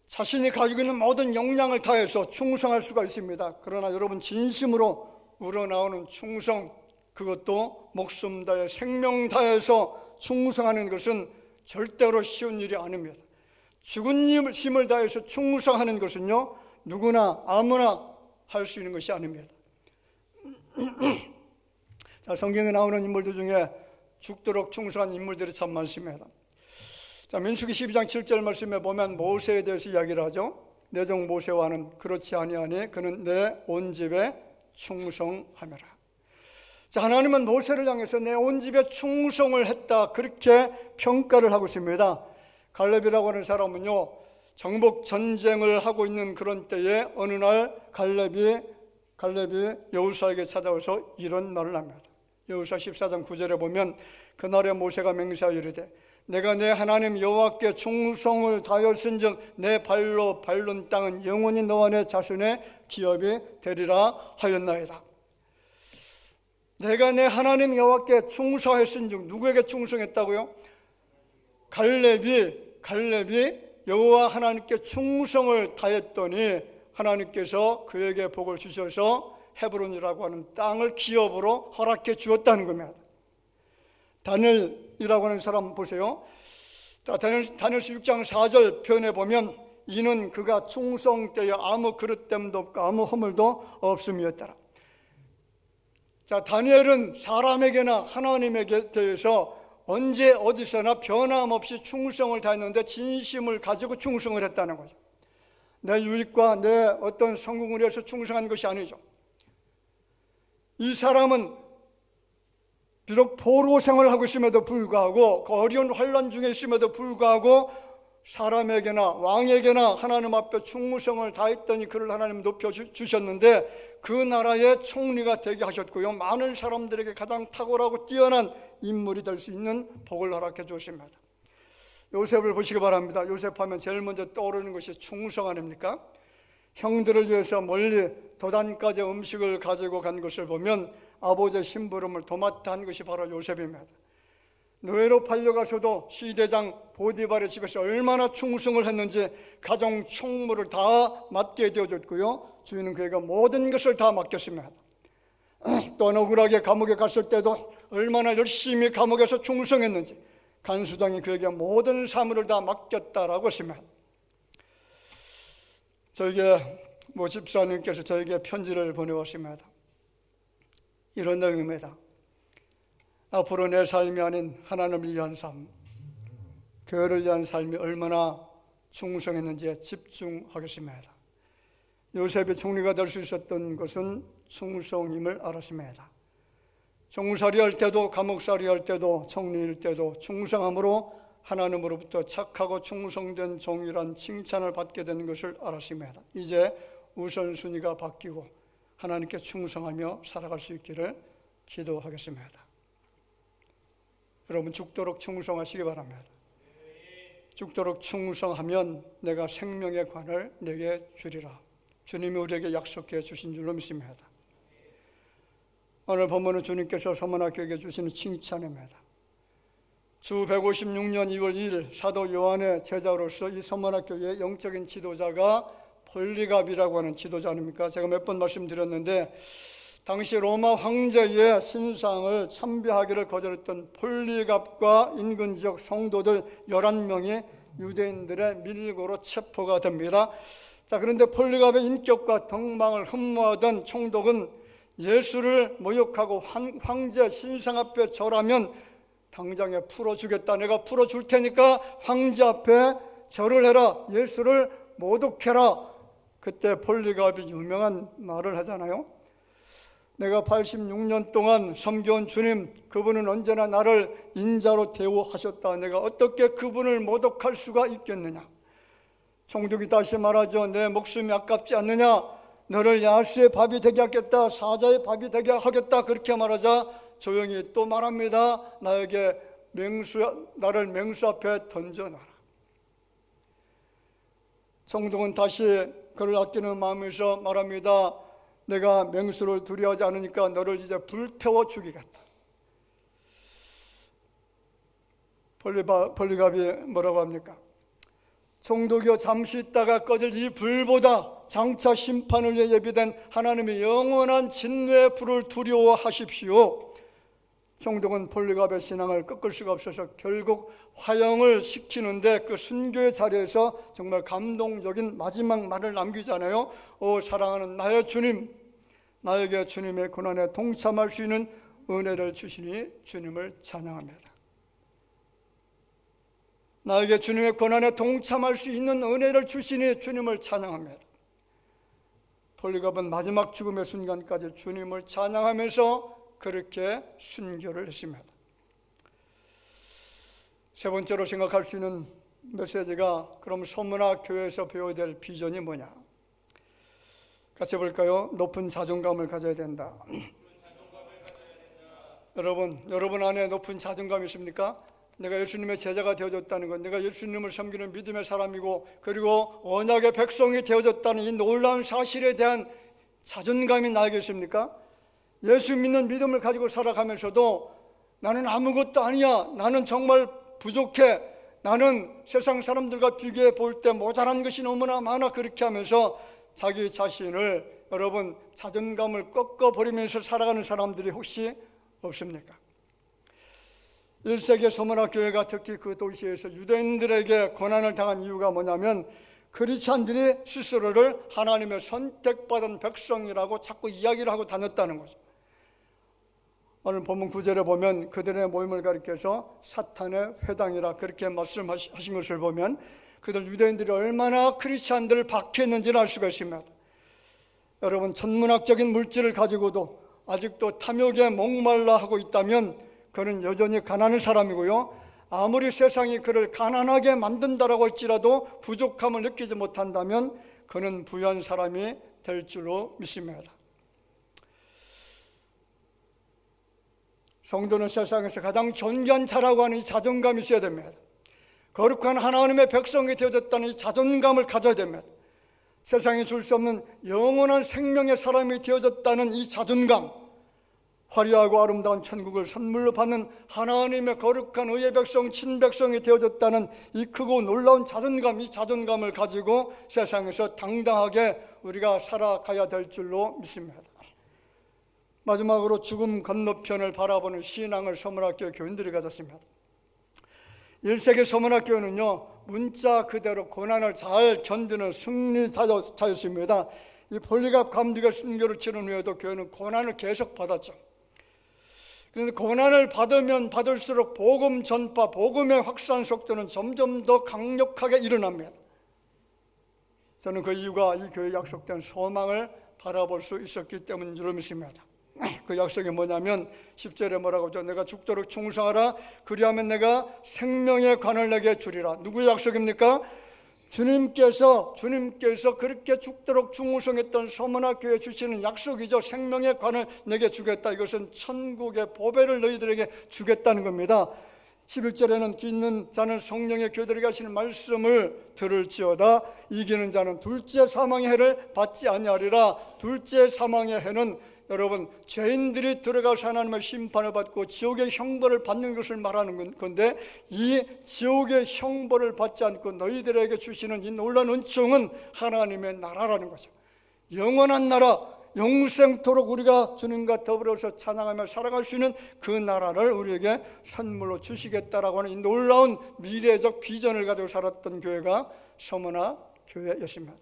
자신이 가지고 있는 모든 역량을 다해서 충성할 수가 있습니다. 그러나 여러분, 진심으로 우러나오는 충성, 그것도 목숨 다해 생명 다해서 충성하는 것은 절대로 쉬운 일이 아닙니다. 죽은 힘을 다해서 충성하는 것은요, 누구나 아무나 할 수 있는 것이 아닙니다. 자, 성경에 나오는 인물들 중에 죽도록 충성한 인물들이 참 많습니다. 자, 민수기 12장 7절 말씀에 보면 모세에 대해서 이야기를 하죠. 내 종 모세와는 그렇지 아니하니 그는 내 온 집에 충성하매라. 자, 하나님은 모세를 향해서 내 온 집에 충성을 했다, 그렇게 평가를 하고 있습니다. 갈렙이라고 하는 사람은요, 정복 전쟁을 하고 있는 그런 때에 어느 날 갈렙이 여호수아에게 찾아와서 이런 말을 합니다. 여호수아 14장 9절에 보면 그날에 모세가 맹세하여 이르되 내가 내 하나님 여호와께 충성을 다하였은즉 내 발로 밟는 땅은 영원히 너와 내 자손의 기업이 되리라 하였나이다. 내가 내 하나님 여호와께 충성했은즉, 누구에게 충성했다고요? 갈렙이 여호와 하나님께 충성을 다했더니 하나님께서 그에게 복을 주셔서 헤브론이라고 하는 땅을 기업으로 허락해 주었다는 겁니다. 다니엘이라고 하는 사람 보세요. 다니엘서 6장 4절 표현해 보면 이는 그가 충성되어 아무 그릇됨도 없고 아무 허물도 없음이었더라. 자, 다니엘은 사람에게나 하나님에게 대해서 언제 어디서나 변함없이 충성을 다했는데 진심을 가지고 충성을 했다는 거죠. 내 유익과 내 어떤 성공을 위해서 충성한 것이 아니죠. 이 사람은 비록 포로 생활을 하고 있음에도 불구하고 그 어려운 환난 중에 있음에도 불구하고 사람에게나 왕에게나 하나님 앞에 충성을 다했더니 그를 하나님 높여주셨는데 그 나라의 총리가 되게 하셨고요, 많은 사람들에게 가장 탁월하고 뛰어난 인물이 될 수 있는 복을 허락해 주십니다. 요셉을 보시기 바랍니다. 요셉 하면 제일 먼저 떠오르는 것이 충성 아닙니까? 형들을 위해서 멀리 도단까지 음식을 가지고 간 것을 보면 아버지의 심부름을 도맡아 한 것이 바로 요셉입니다. 노예로 팔려가서도 시대장 보디발의 집에서 얼마나 충성을 했는지 가정 총무를 다 맡게 되어졌고요, 주인은 그에게 모든 것을 다 맡겼습니다. 또 억울하게 감옥에 갔을 때도 얼마나 열심히 감옥에서 충성했는지 간수장이 그에게 모든 사물을 다 맡겼다라고 했습니다. 저에게 집사님께서 저에게 편지를 보내왔습니다. 이런 내용입니다. 앞으로 내 삶이 아닌 하나님을 위한 삶, 교회를 위한 삶이 얼마나 충성했는지에 집중하겠습니다. 요셉이 총리가 될 수 있었던 것은 충성임을 알았습니다. 종살이 할 때도 감옥살이 할 때도 총리일 때도 충성함으로 하나님으로부터 착하고 충성된 종이란 칭찬을 받게 되는 것을 알았습니다. 이제 우선순위가 바뀌고 하나님께 충성하며 살아갈 수 있기를 기도하겠습니다. 여러분, 죽도록 충성하시기 바랍니다. 죽도록 충성하면 내가 생명의 관을 내게 주리라. 주님이 우리에게 약속해 주신 줄로 믿습니다. 오늘 본문은 주님께서 서문학교에게 주시는 칭찬입니다. 주 156년 2월 2일 사도 요한의 제자로서 이 서문학교의 영적인 지도자가 폴리갑이라고 하는 지도자 아닙니까? 제가 몇 번 말씀드렸는데 당시 로마 황제의 신상을 참배하기를 거절했던 폴리갑과 인근 지역 성도들 11명이 유대인들의 밀고로 체포가 됩니다. 자, 그런데 폴리갑의 인격과 덕망을 흠모하던 총독은 예수를 모욕하고 황제 신상 앞에 절하면 당장에 풀어주겠다, 내가 풀어줄 테니까 황제 앞에 절을 해라, 예수를 모독해라. 그때 폴리갑이 유명한 말을 하잖아요. 내가 86년 동안 섬겨온 주님, 그분은 언제나 나를 인자로 대우하셨다. 내가 어떻게 그분을 모독할 수가 있겠느냐. 총독이 다시 말하죠. 내 목숨이 아깝지 않느냐. 너를 야수의 밥이 되게 하겠다, 사자의 밥이 되게 하겠다. 그렇게 말하자 조용히 또 말합니다. 나를 맹수 앞에 던져놔라. 총독은 다시 그를 아끼는 마음에서 말합니다. 내가 맹수를 두려워하지 않으니까 너를 이제 불태워 죽이겠다. 폴리갑이 뭐라고 합니까? 총독이여, 잠시 있다가 꺼질 이 불보다 장차 심판을 위해 예비된 하나님의 영원한 진노의 불을 두려워하십시오. 총독은 폴리갑의 신앙을 꺾을 수가 없어서 결국 화형을 시키는데 그 순교의 자리에서 정말 감동적인 마지막 말을 남기잖아요. 오 사랑하는 나의 주님, 나에게 주님의 고난에 동참할 수 있는 은혜를 주시니 주님을 찬양합니다. 나에게 주님의 고난에 동참할 수 있는 은혜를 주시니 주님을 찬양합니다. 폴리갑은 마지막 죽음의 순간까지 주님을 찬양하면서 그렇게 순교를 했습니다. 세 번째로 생각할 수 있는 메시지가, 그럼 서문화 교회에서 배워야 될 비전이 뭐냐? 같이 볼까요? 높은 자존감을 가져야 된다. 여러분 안에 높은 자존감이 있습니까? 내가 예수님의 제자가 되어졌다는 것, 내가 예수님을 섬기는 믿음의 사람이고 그리고 언약의 백성이 되어졌다는 이 놀라운 사실에 대한 자존감이 나에게 있습니까? 예수 믿는 믿음을 가지고 살아가면서도 나는 아무것도 아니야, 나는 정말 부족해, 나는 세상 사람들과 비교해 볼 때 모자란 것이 너무나 많아, 그렇게 하면서 자기 자신을, 여러분, 자존감을 꺾어버리면서 살아가는 사람들이 혹시 없습니까? 1세기 서문화 교회가 특히 그 도시에서 유대인들에게 고난을 당한 이유가 뭐냐면 크리스찬들이 스스로를 하나님의 선택받은 백성이라고 자꾸 이야기를 하고 다녔다는 거죠. 오늘 본문 9절에 보면 그들의 모임을 가리켜서 사탄의 회당이라 그렇게 말씀하신 것을 보면 그들 유대인들이 얼마나 크리스찬들을 박해했는지를 알 수가 있습니다. 여러분, 천문학적인 물질을 가지고도 아직도 탐욕에 목말라 하고 있다면 그는 여전히 가난한 사람이고요. 아무리 세상이 그를 가난하게 만든다라고 할지라도 부족함을 느끼지 못한다면 그는 부유한 사람이 될 줄로 믿습니다. 성도는 세상에서 가장 존귀한 자라고 하는 이 자존감이 있어야 됩니다. 거룩한 하나님의 백성이 되어졌다는 이 자존감을 가져야 됩니다. 세상이 줄 수 없는 영원한 생명의 사람이 되어졌다는 이 자존감, 화려하고 아름다운 천국을 선물로 받는 하나님의 거룩한 의의 백성, 친백성이 되어졌다는 이 크고 놀라운 자존감, 이 자존감을 가지고 세상에서 당당하게 우리가 살아가야 될 줄로 믿습니다. 마지막으로 죽음 건너편을 바라보는 신앙을 서문학교 교인들이 가졌습니다. 1세기 서문학교는요, 문자 그대로 고난을 잘 견디는 승리자였습니다. 이 폴리갑 감독의 순교를 치른 후에도 교회는 고난을 계속 받았죠. 그런데 고난을 받으면 받을수록 복음 전파, 복음의 확산 속도는 점점 더 강력하게 일어납니다. 저는 그 이유가 이 교회에 약속된 소망을 바라볼 수 있었기 때문인 줄 믿습니다. 그 약속이 뭐냐면 10절에 뭐라고 하죠? 내가 죽도록 충성하라. 그리하면 내가 생명의 관을 내게 주리라. 누구의 약속입니까? 주님께서 그렇게 죽도록 충성했던 서문학교에 주시는 약속이죠. 생명의 관을 내게 주겠다. 이것은 천국의 보배를 너희들에게 주겠다는 겁니다. 11절에는 있는 자는 성령의 교들에게 하시는 말씀을 들을지어다. 이기는 자는 둘째 사망의 해를 받지 아니하리라. 둘째 사망의 해는 여러분, 죄인들이 들어가서 하나님의 심판을 받고 지옥의 형벌을 받는 것을 말하는 건데, 이 지옥의 형벌을 받지 않고 너희들에게 주시는 이 놀라운 은총은 하나님의 나라라는 거죠. 영원한 나라, 영생토록 우리가 주님과 더불어서 찬양하며 살아갈 수 있는 그 나라를 우리에게 선물로 주시겠다라고 하는 이 놀라운 미래적 비전을 가지고 살았던 교회가 서문화 교회였습니다.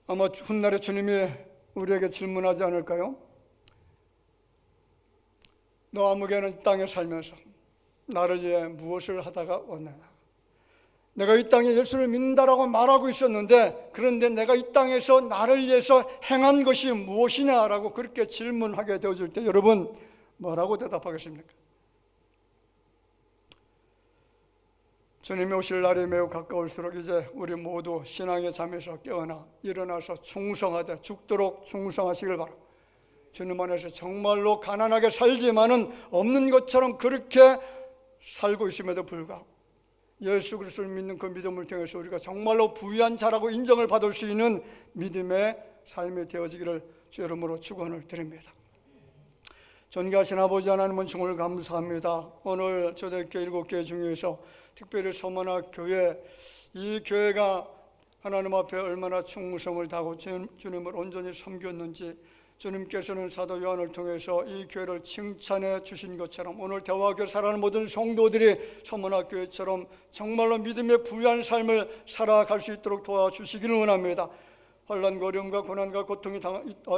아마 훗날에 주님이 우리에게 질문하지 않을까요? 너 아무개는 이 땅에 살면서 나를 위해 무엇을 하다가 왔느냐? 내가 이 땅에 예수를 믿는다라고 말하고 있었는데, 그런데 내가 이 땅에서 나를 위해서 행한 것이 무엇이냐라고 그렇게 질문하게 되어질 때 여러분 뭐라고 대답하겠습니까? 주님이 오실 날이 매우 가까울수록 이제 우리 모두 신앙의 잠에서 깨어나 일어나서 충성하되 죽도록 충성하시길 바랍니다. 주님 안에서 정말로 가난하게 살지만은 없는 것처럼 그렇게 살고 있음에도 불구하고 예수 그리스도를 믿는 그 믿음을 통해서 우리가 정말로 부유한 자라고 인정을 받을 수 있는 믿음의 삶이 되어지기를 주 이름으로 축원을 드립니다. 존귀하신 아버지 하나님은 정말 감사합니다. 오늘 초대교회 7교회 중에서 특별히 서문화 교회, 이 교회가 하나님 앞에 얼마나 충성을 다하고 주님을 온전히 섬겼는지 주님께서는 사도 요한을 통해서 이 교회를 칭찬해 주신 것처럼 오늘 대화교회 살아가는 모든 성도들이 서문화 교회처럼 정말로 믿음의 부유한 삶을 살아갈 수 있도록 도와주시기를 원합니다. 혼란과 어려움과 고난과 고통이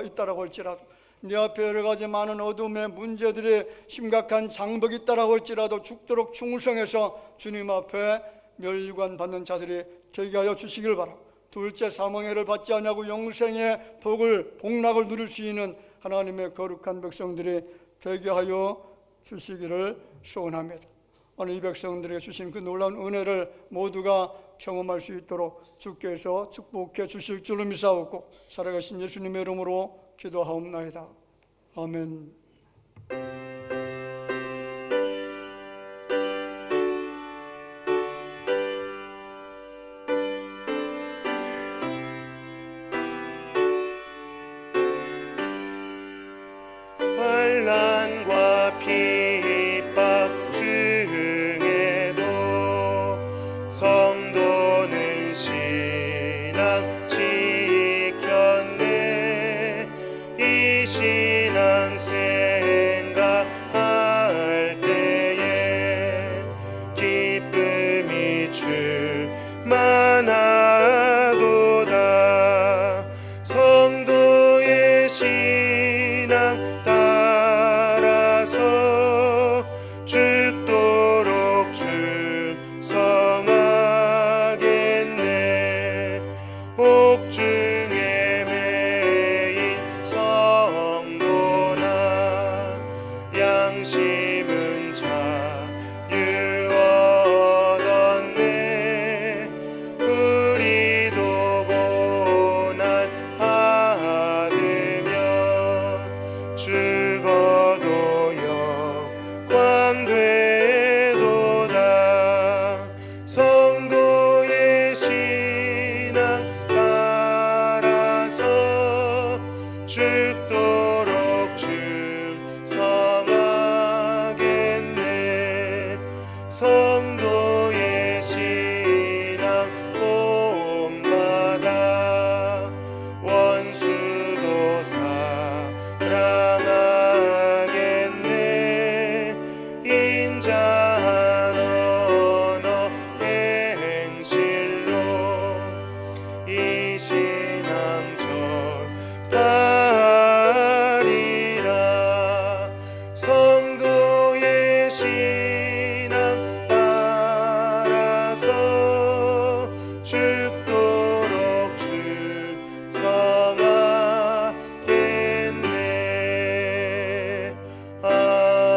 있다라고 할지라도, 네 앞에 여러 가지 많은 어둠의 문제들이 심각한 장벽이 있다라고 할지라도 죽도록 충성해서 주님 앞에 멸류관 받는 자들이 되게 하여 주시길 바랍니다. 둘째 사망해를 받지 않냐고 영생의 복락을 누릴 수 있는 하나님의 거룩한 백성들이 되게 하여 주시기를 소원합니다. 오늘 이 백성들에게 주신 그 놀라운 은혜를 모두가 경험할 수 있도록 주께서 축복해 주실 줄로 믿사옵고 살아가신 예수님의 이름으로 기도하옵나이다. 아멘. 환난과 핍박 중에도 성도는 신앙 지켰네. 이 신앙 생각할 때에 기쁨이 충만하도다. 성도의 신앙 따라서 죽도록 충성하겠네. 옥중에 매인 심은 자유 얻었네. 우리도 고난 받으면 죽어도 영광 되도다. 성도의 신앙 따라서 죽도록 충성하겠네. 성도의 신앙 본받아 원수도 사랑하겠네. 인자한 언어 행실로 이 신앙 전하리라. 성도의 신앙 따라서 죽도록 충성하겠네. 아멘.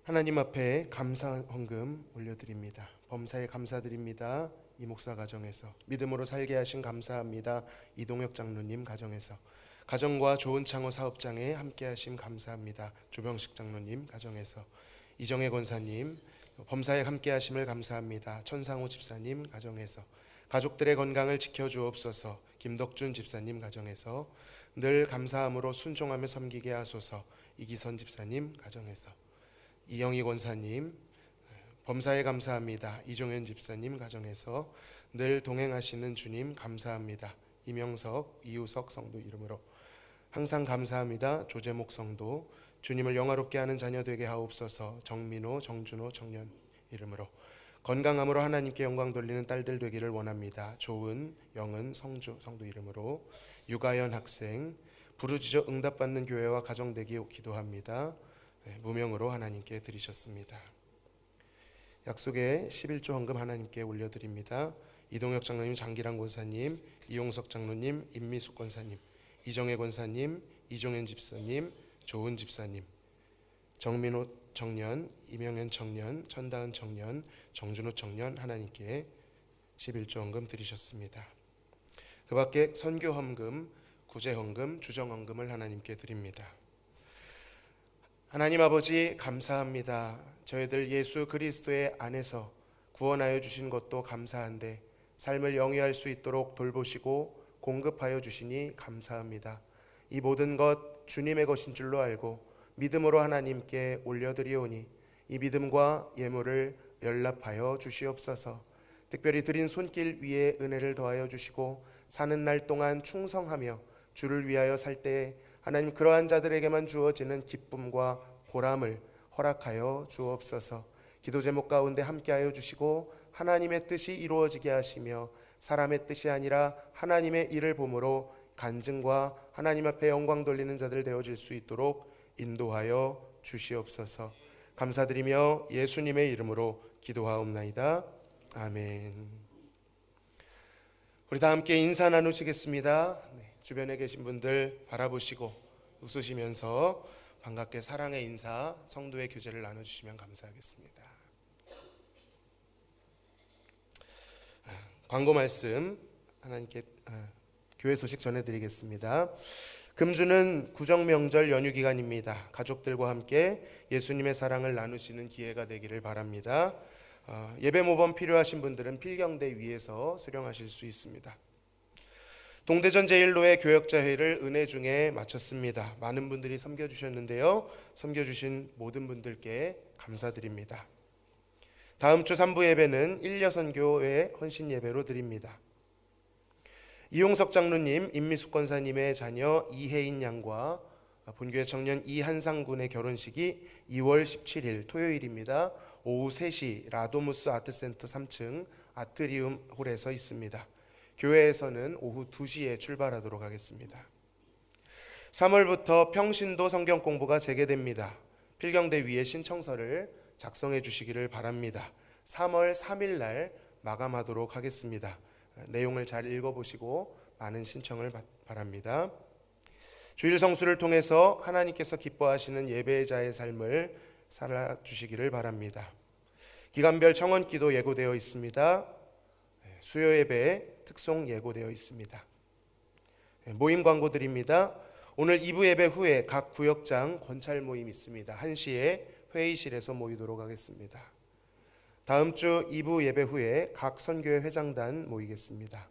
하나님 앞에 감사 헌금 올려드립니다. 범사에 감사드립니다. 이 목사 가정에서 믿음으로 살게 하신 감사합니다. 이동혁 장로님 가정에서 가정과 좋은 창호 사업장에 함께 하심 감사합니다. 조병식 장로님 가정에서 이정혜 권사님 범사에 함께 하심을 감사합니다. 천상호 집사님 가정에서 가족들의 건강을 지켜주옵소서. 김덕준 집사님 가정에서 늘 감사함으로 순종하며 섬기게 하소서. 이기선 집사님 가정에서 이영희 권사님 범사에 감사합니다. 이종현 집사님 가정에서 늘 동행하시는 주님 감사합니다. 이명석, 이우석 성도 이름으로 항상 감사합니다. 조재목 성도 주님을 영화롭게 하는 자녀 되게 하옵소서. 정민호, 정준호 청년 이름으로 건강함으로 하나님께 영광 돌리는 딸들 되기를 원합니다. 조은, 영은, 성주 성도 이름으로 유가연 학생 부르짖어 응답받는 교회와 가정 되기 기도합니다. 무명으로 하나님께 드리셨습니다. 약속의 11조 헌금 하나님께 올려드립니다. 이동혁 장로님, 장기란 권사님, 이용석 장로님, 임미숙 권사님, 이정혜 권사님, 이종현 집사님, 조은 집사님, 정민호 청년, 이명현 청년, 천다은 청년, 정준호 청년 하나님께 11조 헌금 드리셨습니다. 그 밖에 선교 헌금, 구제 헌금, 주정 헌금을 하나님께 드립니다. 하나님 아버지 감사합니다. 저희들 예수 그리스도의 안에서 구원하여 주신 것도 감사한데 삶을 영위할 수 있도록 돌보시고 공급하여 주시니 감사합니다. 이 모든 것 주님의 것인 줄로 알고 믿음으로 하나님께 올려드리오니 이 믿음과 예물을 연락하여 주시옵소서. 특별히 드린 손길 위에 은혜를 더하여 주시고 사는 날 동안 충성하며 주를 위하여 살 때에 하나님 그러한 자들에게만 주어지는 기쁨과 보람을 허락하여 주옵소서. 기도 제목 가운데 함께하여 주시고 하나님의 뜻이 이루어지게 하시며 사람의 뜻이 아니라 하나님의 일을 보므로 간증과 하나님 앞에 영광 돌리는 자들 되어질 수 있도록 인도하여 주시옵소서. 감사드리며 예수님의 이름으로 기도하옵나이다. 아멘. 우리 다 함께 인사 나누시겠습니다. 주변에 계신 분들 바라보시고 웃으시면서 반갑게 사랑의 인사, 성도의 교제를 나눠주시면 감사하겠습니다. 광고 말씀 하나님께 교회 소식 전해드리겠습니다. 금주는 구정명절 연휴 기간입니다. 가족들과 함께 예수님의 사랑을 나누시는 기회가 되기를 바랍니다. 예배 모범 필요하신 분들은 필경대 위에서 수령하실 수 있습니다. 동대전 제1로의 교역자회를 은혜 중에 마쳤습니다. 많은 분들이 섬겨주셨는데요. 섬겨주신 모든 분들께 감사드립니다. 다음 주 3부 예배는 일려선교회 헌신 예배로 드립니다. 이용석 장로님, 임미숙 권사님의 자녀 이혜인 양과 본교회 청년 이한상 군의 결혼식이 2월 17일 토요일입니다. 오후 3시 라도무스 아트센터 3층 아트리움 홀에서 있습니다. 교회에서는 오후 2시에 출발하도록 하겠습니다. 3월부터 평신도 성경 공부가 재개됩니다. 필경대 위에 신청서를 작성해 주시기를 바랍니다. 3월 3일 날 마감하도록 하겠습니다. 내용을 잘 읽어보시고 많은 신청을 바랍니다. 주일 성수를 통해서 하나님께서 기뻐하시는 예배자의 삶을 살아주시기를 바랍니다. 기간별 청원 기도 예고되어 있습니다. 수요 예배 특송 예고되어 있습니다. 모임 광고 드립니다. 오늘 2부 예배 후에 각 구역장 권찰 모임 있습니다. 1시에 회의실에서 모이도록 하겠습니다. 다음 주 2부 예배 후에 각 선교회 회장단 모이겠습니다.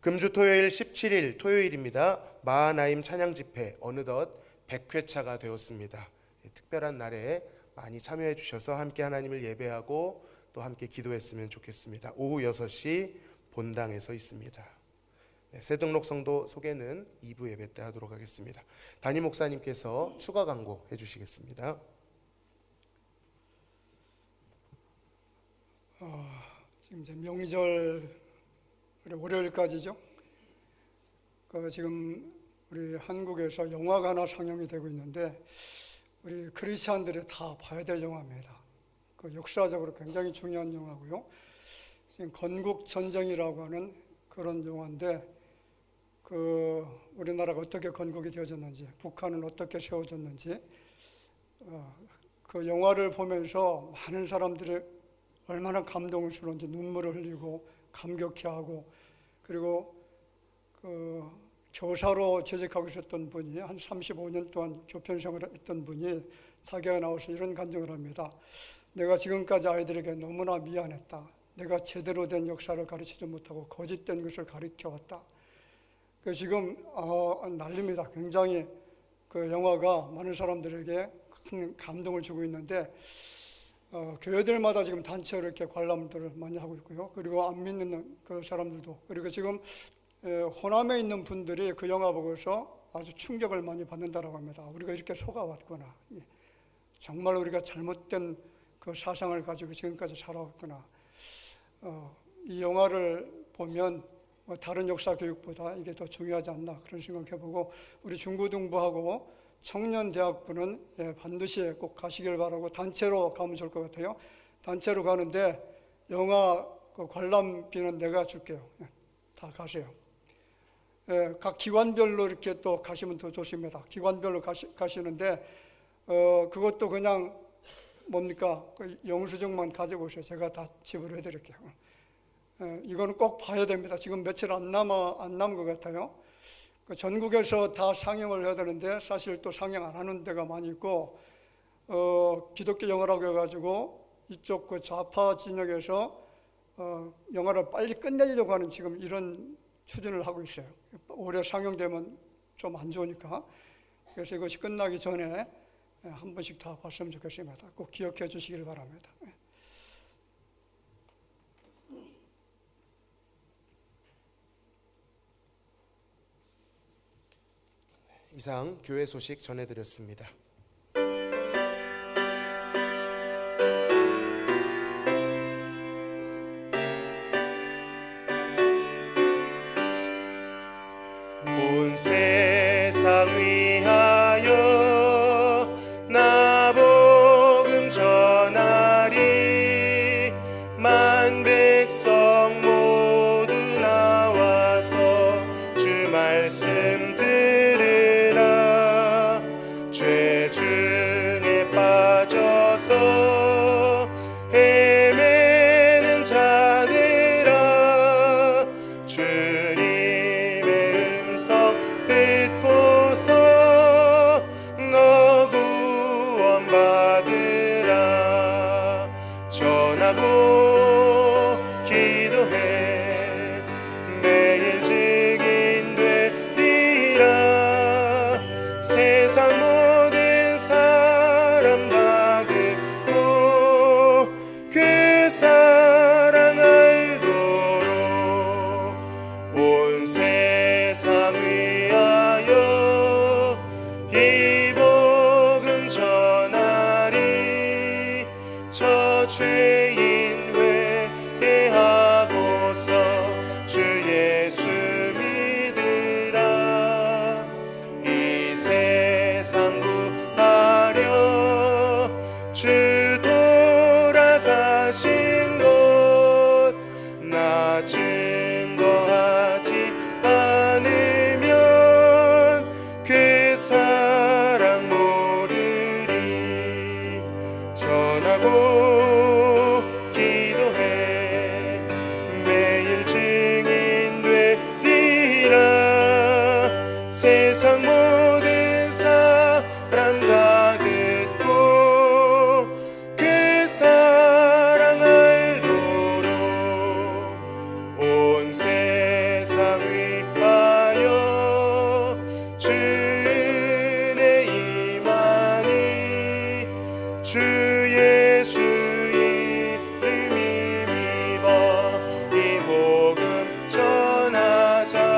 금주 토요일 17일 토요일입니다. 마하나임 찬양 집회 어느덧 100회차가 되었습니다. 특별한 날에 많이 참여해 주셔서 함께 하나님을 예배하고 또 함께 기도했으면 좋겠습니다. 오후 6시 본당에서 있습니다. 새 등록 성도 소개는 2부 예배 때 하도록 하겠습니다. 담임 목사님께서 추가 광고 해주시겠습니다. 지금 이제 명절 월요일까지죠. 지금 우리 한국에서 영화가 하나 상영이 되고 있는데 우리 크리스찬들이 다 봐야 될 영화입니다. 역사적으로 굉장히 중요한 영화고요. 지금 건국 전쟁이라고 하는 그런 영화인데 우리나라가 어떻게 건국이 되어졌는지, 북한은 어떻게 세워졌는지 그 영화를 보면서 많은 사람들이 얼마나 감동스러운지 눈물을 흘리고 감격해하고, 그리고 교사로 재직하고 있었던 분이 한 35년 동안 교편 생활을 했던 분이 자기가 나와서 이런 간증을 합니다. 내가 지금까지 아이들에게 너무나 미안했다. 내가 제대로 된 역사를 가르치지 못하고 거짓된 것을 가르쳐왔다. 지금 난립니다. 굉장히 그 영화가 많은 사람들에게 큰 감동을 주고 있는데 교회들마다 지금 단체로 이렇게 관람들을 많이 하고 있고요. 그리고 안 믿는 그 사람들도, 그리고 지금 호남에 있는 분들이 그 영화 보고서 아주 충격을 많이 받는다라고 합니다. 우리가 이렇게 속아왔구나. 정말 우리가 잘못된 그 사상을 가지고 지금까지 살아왔구나. 이 영화를 보면 다른 역사 교육보다 이게 더 중요하지 않나 그런 생각해보고, 우리 중고등부하고 청년대학부는 반드시 꼭 가시길 바라고, 단체로 가면 좋을 것 같아요. 단체로 가는데 영화 관람비는 내가 줄게요. 다 가세요. 각 기관별로 이렇게 또 가시면 더 좋습니다. 기관별로 가시는데 그것도 그냥 뭡니까? 영수증만 가지고 오세요. 제가 다 지불해 드릴게요. 이거는 꼭 봐야 됩니다. 지금 며칠 안 남은 것 같아요. 전국에서 다 상영을 해야 되는데 사실 또 상영 안 하는 데가 많이 있고, 기독교 영화라고 해가지고 이쪽 그 좌파 진영에서 영화를 빨리 끝내려고 하는 지금 이런 추진을 하고 있어요. 올해 상영되면 좀 안 좋으니까. 그래서 이것이 끝나기 전에 한 번씩 다 봤으면 좋겠습니다. 꼭 기억해 주시길 바랍니다. 이상 교회 소식 전해드렸습니다. 온 세상 위하여 나 복음 전하리. 만 백성 모두 나와서 주 말씀 들으라. 죄 세상 모든 사람과 듣고 그 사랑 알도록 온 세상 위하여 주 은혜 임하니 주 예수 이름이 믿어 이 복음 전하자.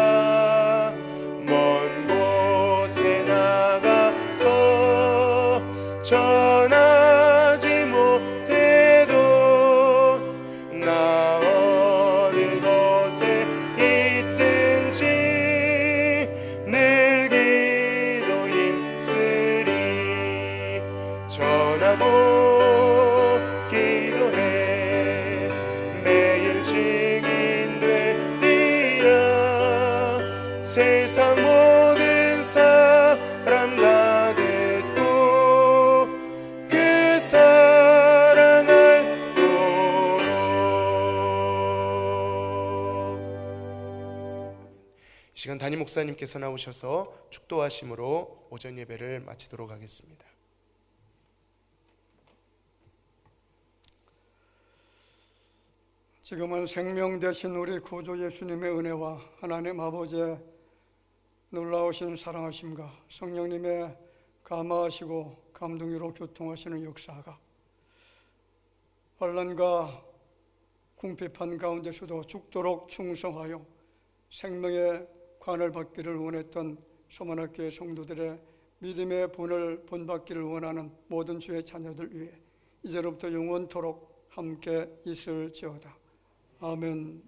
먼 곳에 나가서 전하지 못해도 나 어느 곳에 있든지 늘 기도 힘쓰리. 전하고 기도해 매일 증인 되리라. 세상 모든 사람과 듣고 그 사랑 알도록. 이 시간 담임 목사님께서 나오셔서 축도하심으로 오전 예배를 마치도록 하겠습니다. 지금은 생명 되신 우리 구주 예수님의 은혜와 하나님 아버지의 놀라우신 사랑하심과 성령님의 감화하시고 감동으로 교통하시는 역사가 환난과 궁핍한 가운데서도 죽도록 충성하여 생명의 관을 받기를 원했던 소만학교의 성도들의 믿음의 본을 본받기를 원하는 모든 주의 자녀들 위해 이제로부터 영원토록 함께 있을지어다. 아멘.